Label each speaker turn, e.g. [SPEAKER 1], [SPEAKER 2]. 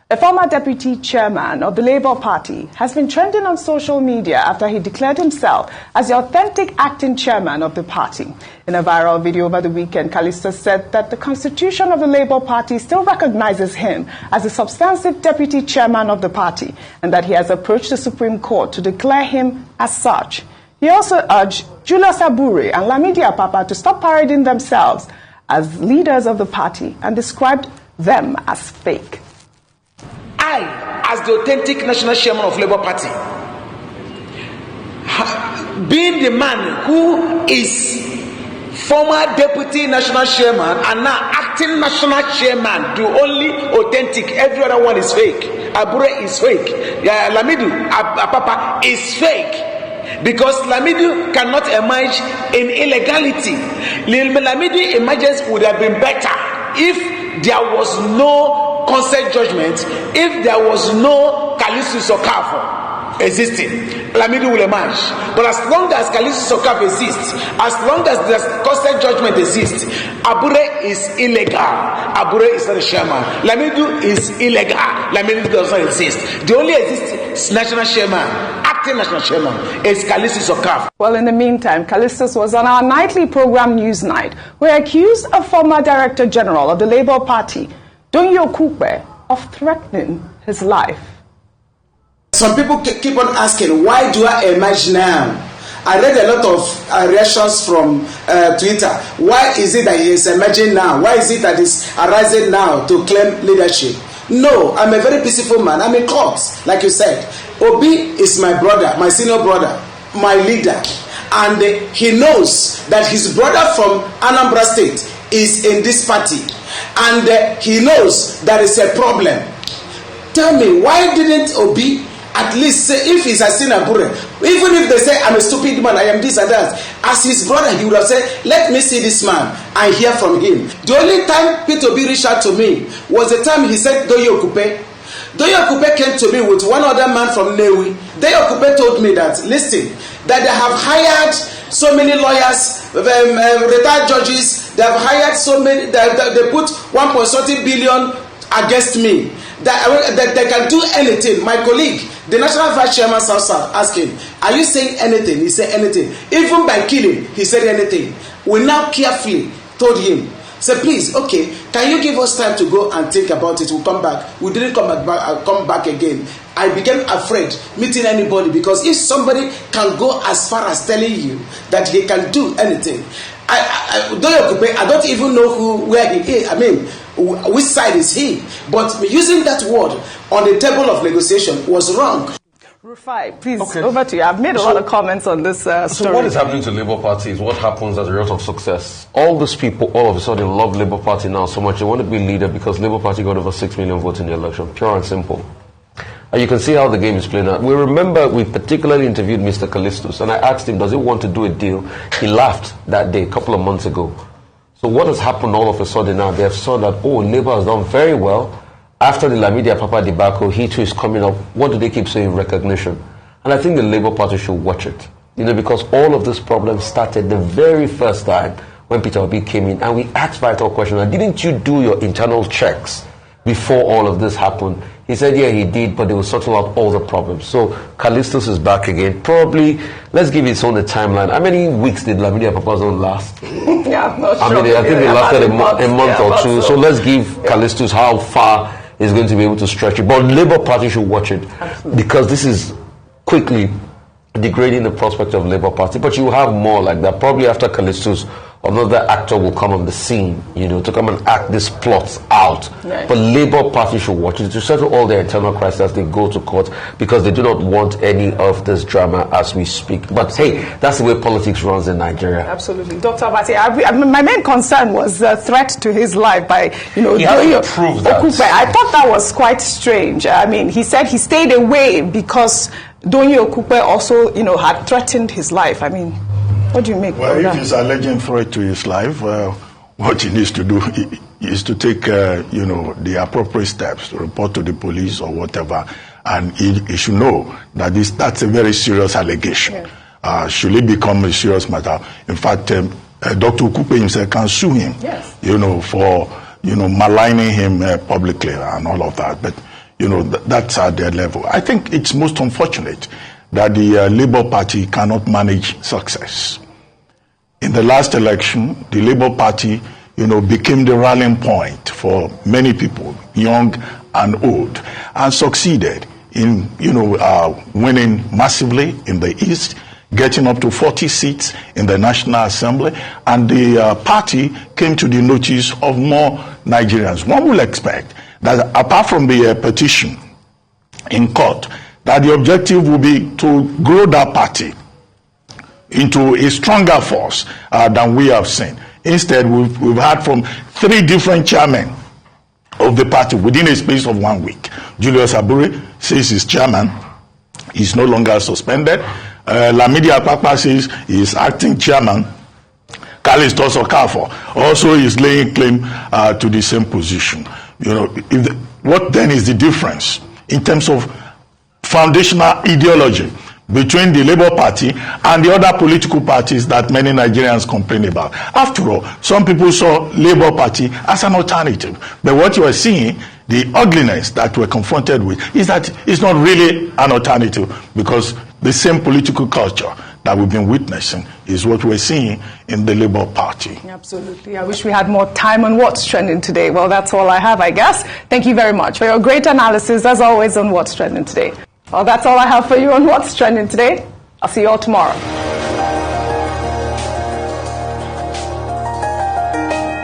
[SPEAKER 1] A former deputy chairman of the Labour Party has been trending on social media after he declared himself as the authentic acting chairman of the party. In a viral video over the weekend, Callisto said that the constitution of the Labour Party still recognizes him as a substantive deputy chairman of the party and that he has approached the Supreme Court to declare him as such. He also urged Julius Abure and Lamidi Apapa to stop parading themselves as leaders of the party and described them as fake.
[SPEAKER 2] I, as the authentic national chairman of Labour Party, being the man who is former deputy national chairman and now acting national chairman, the only authentic, every other one is fake. Abure is fake. Lamidi Apapa is fake. Because Lamidi cannot emerge in illegality. Lamidi emergence would have been better if there was no consent judgment, if there was no Callisto Sokafo existing. Lamidi will emerge. But as long as Callisto Sokafo exists, as long as the consent judgment exists, Abure is illegal. Abure is not a chairman. Lamidi is illegal. Lamidi does not exist. The only existing national chairman, acting national chairman, is Callisto Sokafo.
[SPEAKER 1] Well, in the meantime, Callistus was on our nightly program Newsnight, where he accused a former Director General of the Labour Party, Doyin okupe, of threatening his life.
[SPEAKER 3] Some people keep on asking, why do I emerge now? I read a lot of reactions from Twitter. Why is it that he is emerging now? Why is it that he's arising now to claim leadership? No, I'm a very peaceful man. I'm in court, like you said. Obi is my brother, my senior brother, my leader. And he knows that his brother from Anambra State is in this party. And he knows there is a problem. Tell me, why didn't Obi at least say, if he's a Sinabure, even if they say I'm a stupid man, I am this and that, as his brother, he would have said, let me see this man and hear from him. The only time Peter Obi reached out to me was the time he said Doyin okupe. Doyin okupe came to me with one other man from Newi. Doyin okupe told me that, listen, that they have hired so many lawyers, retired judges, they have hired so many, they put 1.30 billion against me. That they can do anything. My colleague, the National Vice Chairman South asked him, are you saying anything? He said anything. Even by killing, he said anything. We now carefully told him, say, please, okay, can you give us time to go and think about it? We'll come back. We didn't come back again. I became afraid meeting anybody, because if somebody can go as far as telling you that he can do anything, I don't even know where he is. I mean, which side is he? But using that word on the table of negotiation was wrong.
[SPEAKER 1] Rufai, please, over to you. I've made a lot of comments on this story.
[SPEAKER 4] So what is happening to Labour Party is what happens as a result of success. All these people all of a sudden love Labour Party now so much. They want to be leader because Labour Party got over 6 million votes in the election. Pure and simple. And you can see how the game is playing out. We remember we particularly interviewed Mr. Callistus, and I asked him, does he want to do a deal? He laughed that day, a couple of months ago. So what has happened all of a sudden now? They have saw that, Labour has done very well. After the Lamidi Apapa debacle, he too is coming up. What do they keep saying? Recognition. And I think the Labour Party should watch it. Because all of this problem started the very first time when Peter Obi came in, and we asked vital questions. And didn't you do your internal checks before all of this happened? He said, yeah, he did, but they will settle out all the problems. So Callistus is back again. Probably, let's give its own a timeline. How many weeks did Lamidi Apapa zone last?
[SPEAKER 1] Yeah, I'm not sure.
[SPEAKER 4] I think they lasted a month or two. So let's give Callistus how far he's going to be able to stretch it. But Labour Party should watch it. Absolutely. Because this is quickly degrading the prospect of Labour Party. But you have more like that. Probably after Callistus, another actor will come on the scene, to come and act this plot out. Right. But Labour Party should watch it to settle all their internal crises as they go to court, because they do not want any of this drama as we speak. But hey, that's the way politics runs in Nigeria.
[SPEAKER 1] Absolutely. Dr. Abati, my main concern was the threat to his life by, Doyin okupe. I thought that was quite strange. I mean, he said he stayed away because Doyin okupe also, had threatened his life. I mean, what do you make?
[SPEAKER 5] Well, if he's alleging threat to his life, what he needs to do is to take, the appropriate steps to report to the police or whatever, and he should know that that's a very serious allegation. Yeah. Should it become a serious matter? In fact, Dr. Okupe himself can sue him, yes, for maligning him publicly and all of that. But that's at their level. I think it's most unfortunate that the Labour Party cannot manage success. In the last election, the Labour Party, became the rallying point for many people, young and old, and succeeded in, winning massively in the East, getting up to 40 seats in the National Assembly, and the party came to the notice of more Nigerians. One will expect that apart from the petition in court, that the objective will be to grow that party into a stronger force than we have seen. Instead, we've had from 3 different chairmen of the party within a space of 1 week. Julius Abure says he's chairman. He's no longer suspended. Lamidi Apapa says he's acting chairman. Callistus Okafor also is laying claim to the same position. What then is the difference in terms of foundational ideology between the Labour Party and the other political parties that many Nigerians complain about? After all, some people saw Labour Party as an alternative. But what you are seeing, the ugliness that we're confronted with, is that it's not really an alternative, because the same political culture that we've been witnessing is what we're seeing in the Labour Party.
[SPEAKER 1] Absolutely. I wish we had more time on what's trending today. Well, that's all I have, I guess. Thank you very much for your great analysis, as always, on what's trending today. Well, that's all I have for you on what's trending today. I'll see you all tomorrow.